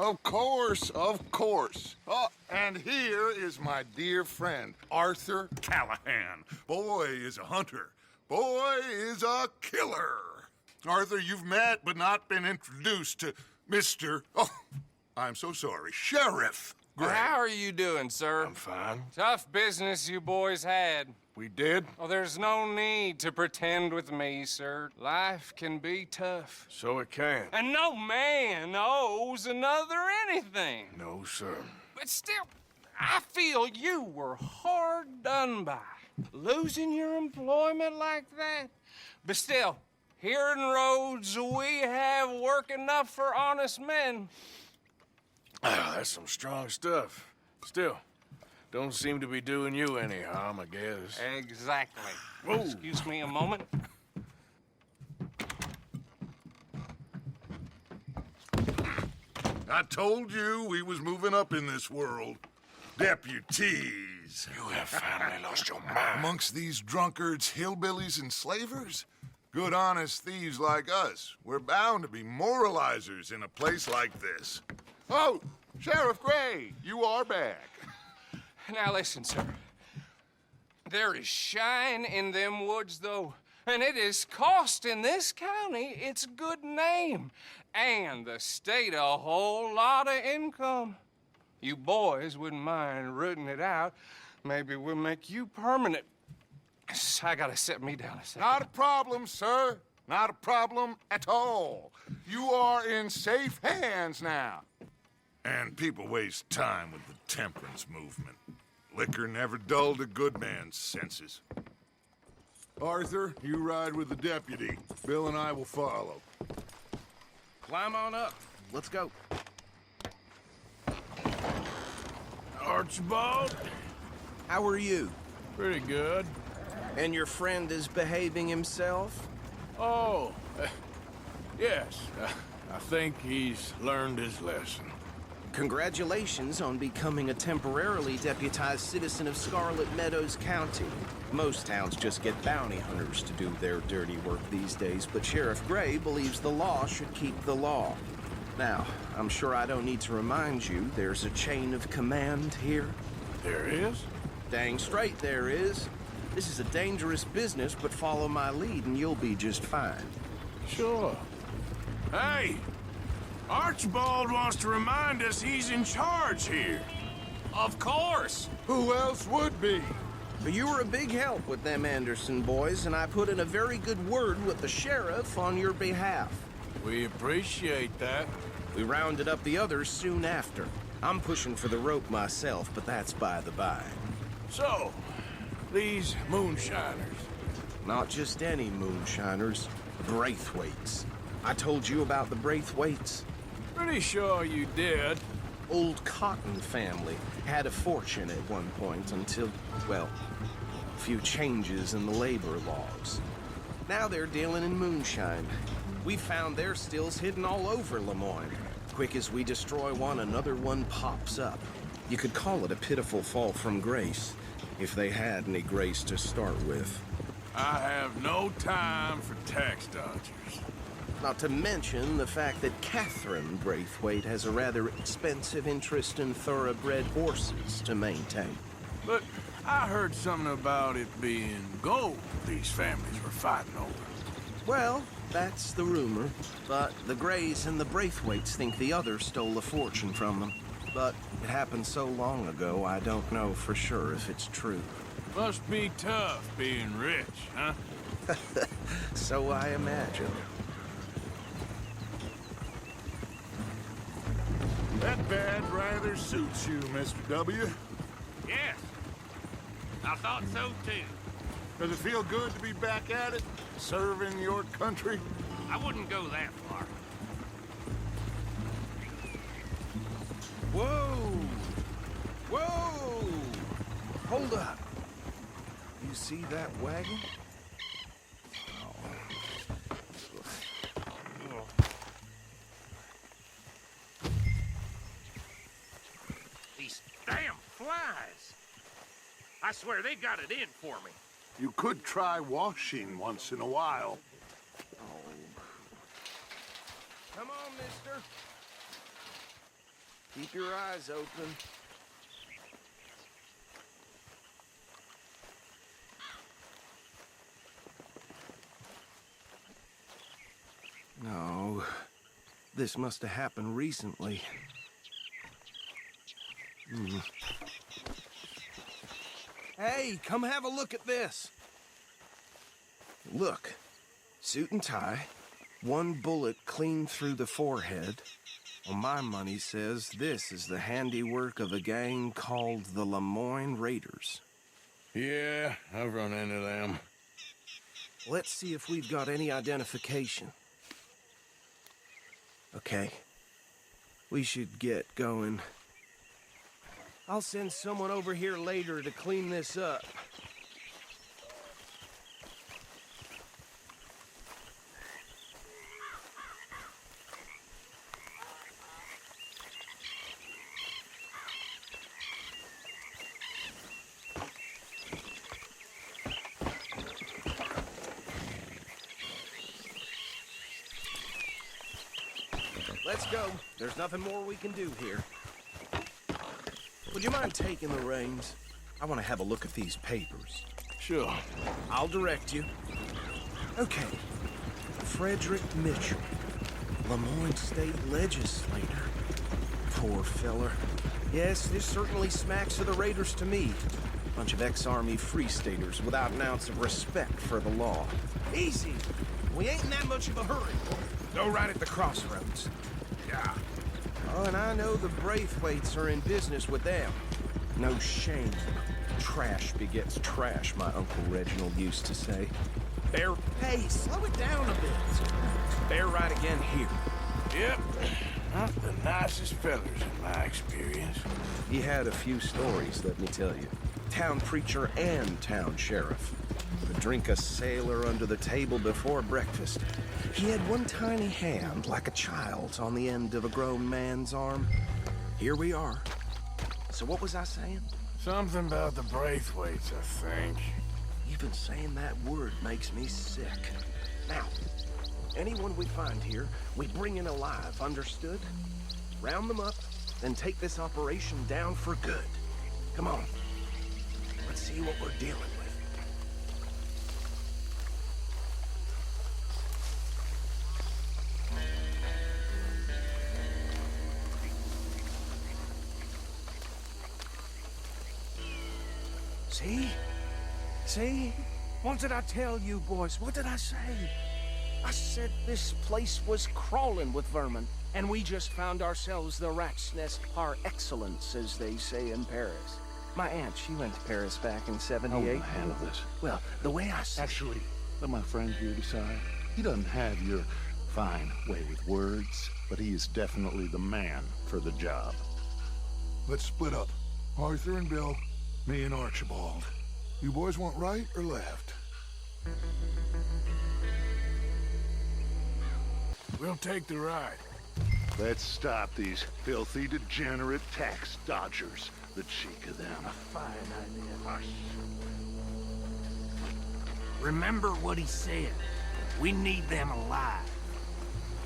Of course, of course. Oh, and here is my dear friend, Arthur Callahan. Boy is a hunter. Boy is a killer. Arthur, you've met but not been introduced to Mr. Oh, I'm so sorry, Sheriff Gray. How are you doing, sir? I'm fine. Tough business you boys had. We did? Oh, there's no need to pretend with me, sir. Life can be tough. So it can. And no man owes another anything. No, sir. But still, I feel you were hard done by. Losing your employment like that. But still, here in Rhodes, we have work enough for honest men. That's some strong stuff. Still, don't seem to be doing you any harm, I guess. Exactly. Whoa. Excuse me a moment. I told you we was moving up in this world. Deputies. You have finally lost your mind. Amongst these drunkards, hillbillies, and slavers? Good, honest thieves like us. We're bound to be moralizers in a place like this. Oh, Sheriff Gray, you are back. Now listen, sir. There is shine in them woods, though, and it is costing this county its good name and the state a whole lot of income. You boys wouldn't mind rooting it out. Maybe we'll make you permanent. I gotta sit me down a second. Not a problem, sir. Not a problem at all. You are in safe hands now. And people waste time with the temperance movement. Liquor never dulled a good man's senses. Arthur, you ride with the deputy. Bill and I will follow. Climb on up. Let's go. Archibald? How are you? Pretty good. And your friend is behaving himself? Oh, yes. I think he's learned his lesson. Congratulations on becoming a temporarily deputized citizen of Scarlet Meadows County. Most towns just get bounty hunters to do their dirty work these days, but Sheriff Gray believes the law should keep the law. Now, I'm sure I don't need to remind you there's a chain of command here. There is? Dang straight there is. This is a dangerous business, but follow my lead and you'll be just fine. Sure. Hey! Archibald wants to remind us he's in charge here. Of course. Who else would be? But you were a big help with them Anderson boys, and I put in a very good word with the sheriff on your behalf. We appreciate that. We rounded up the others soon after. I'm pushing for the rope myself, but that's by the by. So, these moonshiners. Not just any moonshiners, Braithwaites. I told you about the Braithwaites. Pretty sure you did. Old Cotton family had a fortune at one point until, well, a few changes in the labor laws. Now they're dealing in moonshine. We found their stills hidden all over Lemoyne. Quick as we destroy one, another one pops up. You could call it a pitiful fall from grace, if they had any grace to start with. I have no time for tax dodgers. Not to mention the fact that Catherine Braithwaite has a rather expensive interest in thoroughbred horses to maintain. But I heard something about it being gold these families were fighting over. Well, that's the rumor. But the Grays and the Braithwaites think the other stole a fortune from them. But it happened so long ago, I don't know for sure if it's true. Must be tough being rich, huh? So I imagine. That badge rather suits you, Mr. W. Yes, I thought so too. Does it feel good to be back at it, serving your country? I wouldn't go that far. Whoa! Whoa! Hold up. You see that wagon? These damn flies. I swear they got it in for me. You could try washing once in a while. Come on, mister. Keep your eyes open. No, this must have happened recently. Hey, come have a look at this. Look, suit and tie, one bullet clean through the forehead. Well, my money says this is the handiwork of a gang called the Lemoyne Raiders. Yeah, I've run into them. Let's see if we've got any identification. Okay. We should get going. I'll send someone over here later to clean this up. Let's go. There's nothing more we can do here. Would you mind taking the reins? I want to have a look at these papers. Sure. I'll direct you. Okay. Frederick Mitchell, Lemoyne State Legislator. Poor feller. Yes, this certainly smacks of the Raiders to me. Bunch of ex-Army Free Staters without an ounce of respect for the law. Easy. We ain't in that much of a hurry. Go right at the crossroads. Yeah. Oh, and I know the Braithwaites are in business with them. No shame. Trash begets trash, my Uncle Reginald used to say. Hey, slow it down a bit. Bear right again here. Yep. Not the nicest fellers in my experience. He had a few stories, let me tell you. Town preacher and town sheriff. Could drink a sailor under the table before breakfast. He had one tiny hand, like a child's, on the end of a grown man's arm. Here we are. So what was I saying? Something about the Braithwaites, I think. Even saying that word makes me sick. Now, anyone we find here, we bring in alive, understood? Round them up, then take this operation down for good. Come on. Let's see what we're dealing with. See? See? What did I tell you, boys? What did I say? I said this place was crawling with vermin, and we just found ourselves the rat's nest par excellence, as they say in Paris. My aunt, she went to Paris back in How will '78. I handle this? Well, the way I see Actually, let my friend here decide. He doesn't have your fine way with words, but he is definitely the man for the job. Let's split up. Arthur and Bill, me and Archibald. You boys want right or left? We'll take the ride. Let's stop these filthy, degenerate tax dodgers. The cheek of them. Fine idea. Remember what he said. We need them alive.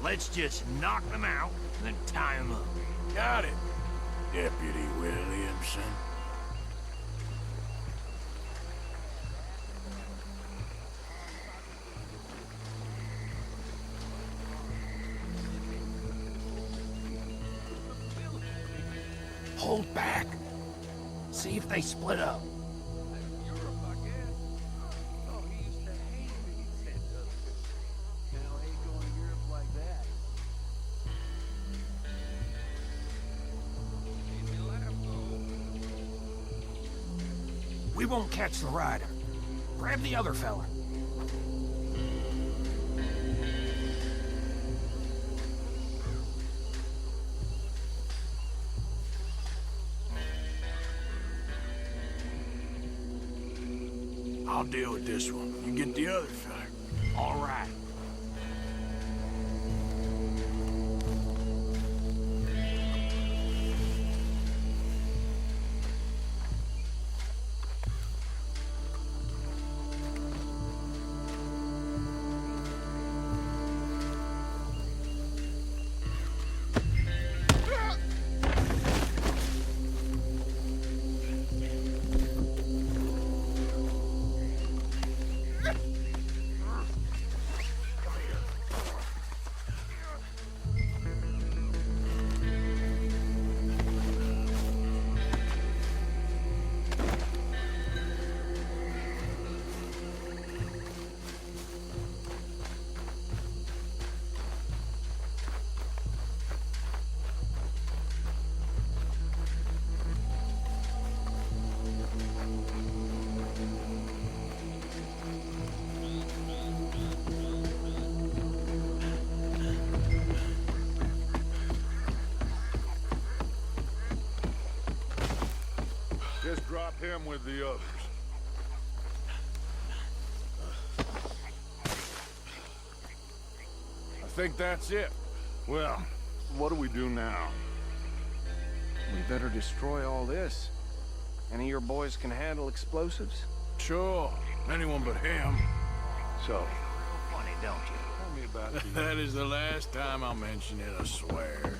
Let's just knock them out and then tie them up. Got it, Deputy Williamson. Hold back. See if they split up. We won't catch the rider. Grab the other fella. I'll deal with this one. You get the other fella. All right. Just drop him with the others. I think that's it. Well, what do we do now? We better destroy all this. Any of your boys can handle explosives? Sure. Anyone but him. So, Funny, don't you? tell me about the... That is the last time I'll mention it, I swear.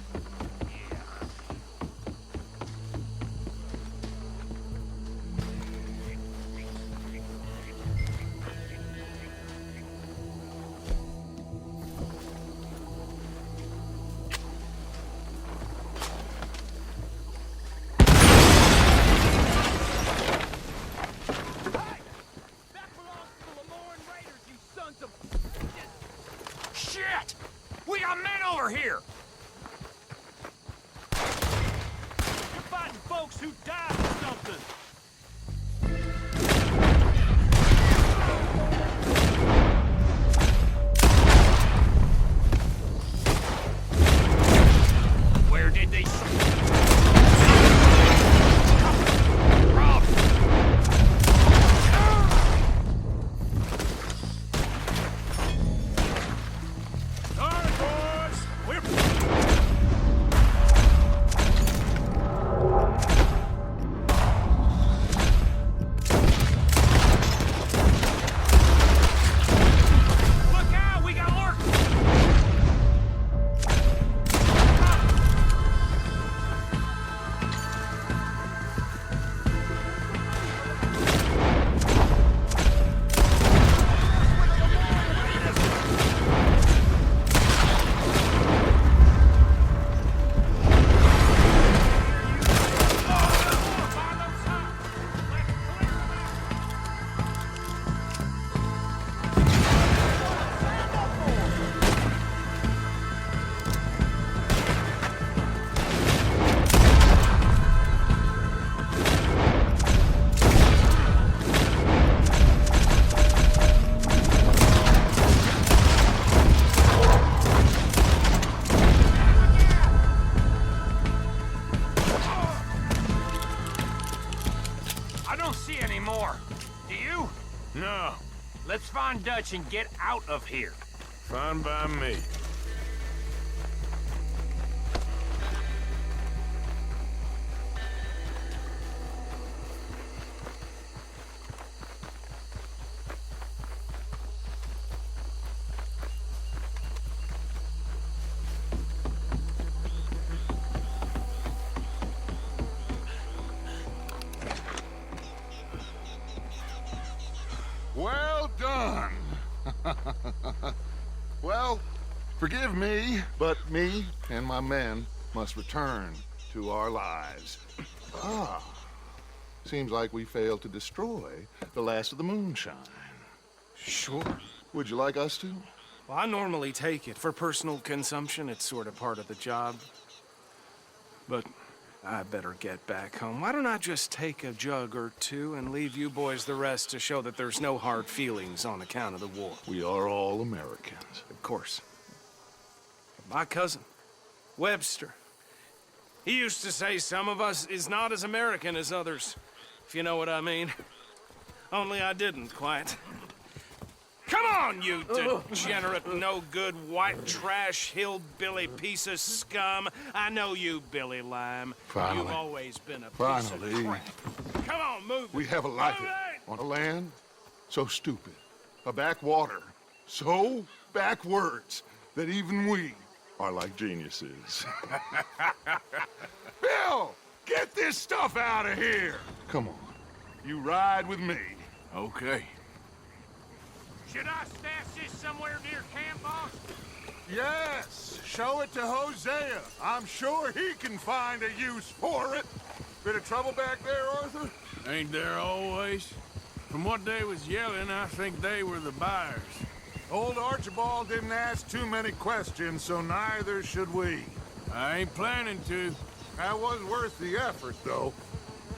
Shit! We got men over here! You're fighting folks who died or something! Where did they... Rob! All right, boys. We're... Look out! We got lurkers! I don't see any more. Do you? No. Let's find Dutch and get out of here. Fine by me. Well done. Well, forgive me, but me and my men must return to our lives. Ah, seems like we failed to destroy the last of the moonshine. Sure. Would you like us to? Well, I normally take it. For personal consumption, it's sort of part of the job. But I better get back home. Why don't I just take a jug or two and leave you boys the rest to show that there's no hard feelings on account of the war? We are all Americans. Of course. My cousin, Webster, he used to say some of us is not as American as others, if you know what I mean. Only I didn't quite. Come on, you degenerate, no-good, white trash, hillbilly piece of scum. I know you, Billy Lime. Finally. You've always been a piece Finally. of crap. Come on, move We it. have a life Move it! on a land so stupid, a backwater so backwards that even we are like geniuses. Bill, get this stuff out of here. Come on, you ride with me. Okay. Should I stash this somewhere near camp, boss? Yes, show it to Hosea. I'm sure he can find a use for it. Bit of trouble back there, Arthur? Ain't there always? From what they was yelling, I think they were the buyers. Old Archibald didn't ask too many questions, so neither should we. I ain't planning to. That was worth the effort, though.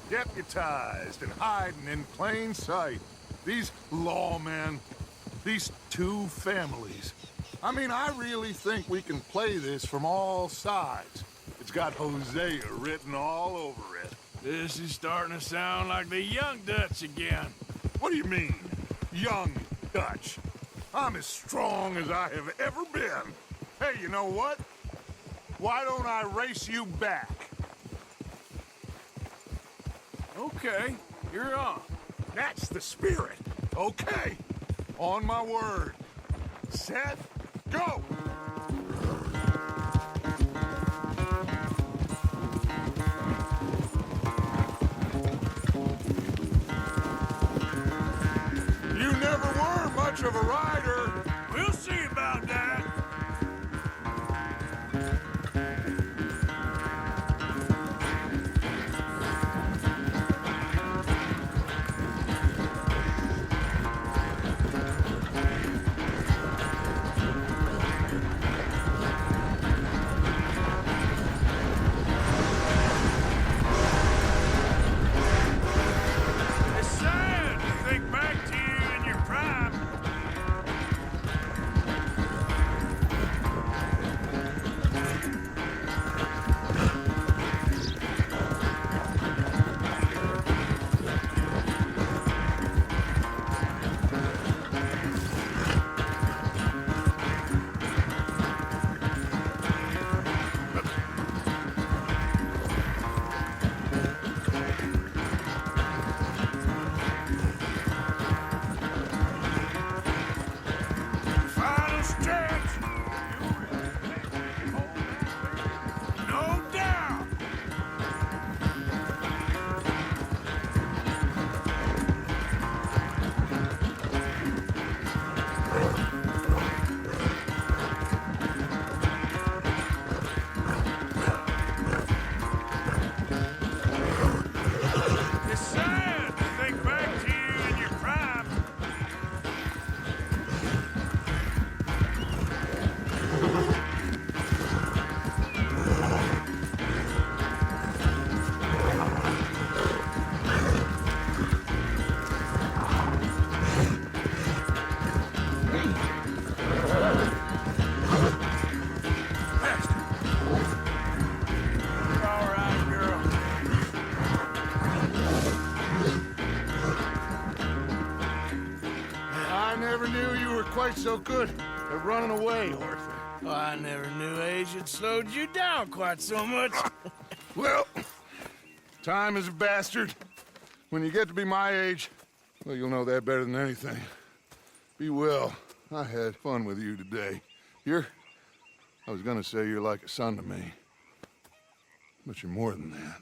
Deputized and hiding in plain sight. These lawmen, these two families. I mean, I really think we can play this from all sides. It's got Hosea written all over it. This is starting to sound like the young Dutch again. What do you mean, young Dutch? I'm as strong as I have ever been. Hey, you know what? Why don't I race you back? Okay, you're on. That's the spirit. Okay. On my word. Set, go! You never were much of a rider. We'll see about that. It's sad to think back to you in your prime. Final stretch. No doubt. It's sad to think back to you in your prime. All right, girl. I never knew you were quite so good at running away, Arthur. Well, I never knew age had slowed you down quite so much. Well, time is a bastard. When you get to be my age, well, you'll know that better than anything. Be well. I had fun with you today. I was gonna say you're like a son to me. But you're more than that.